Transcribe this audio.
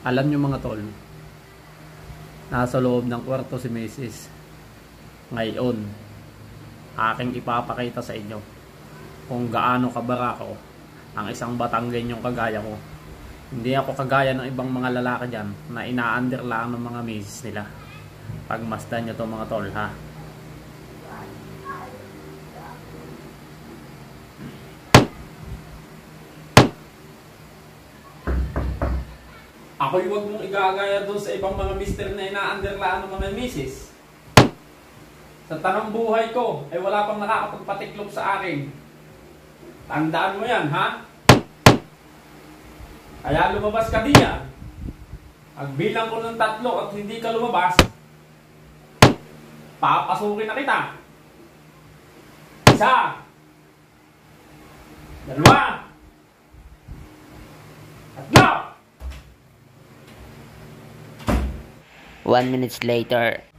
Alam nyo mga tol, nasa loob ng kwarto si Mrs. Ngayon, aking ipapakita sa inyo kung gaano kabarako ang isang Batanggenyong kagaya ko. Hindi ako kagaya ng ibang mga lalaki dyan na ina-under lang ng mga misis nila. Pagmasdan nyo to mga tol, ha. Ako'y huwag mong igagaya doon sa ibang mga mister na ina-under lang ng mga misis. Sa tanang buhay ko, ay wala pang nakakapagpatiklop sa akin. Tandaan mo yan, ha? Kaya lumabas ka diyan. Pagbilang ko ng 3 at hindi ka lumabas, papasukin na kita. 1, 2, 3. 1 minute later.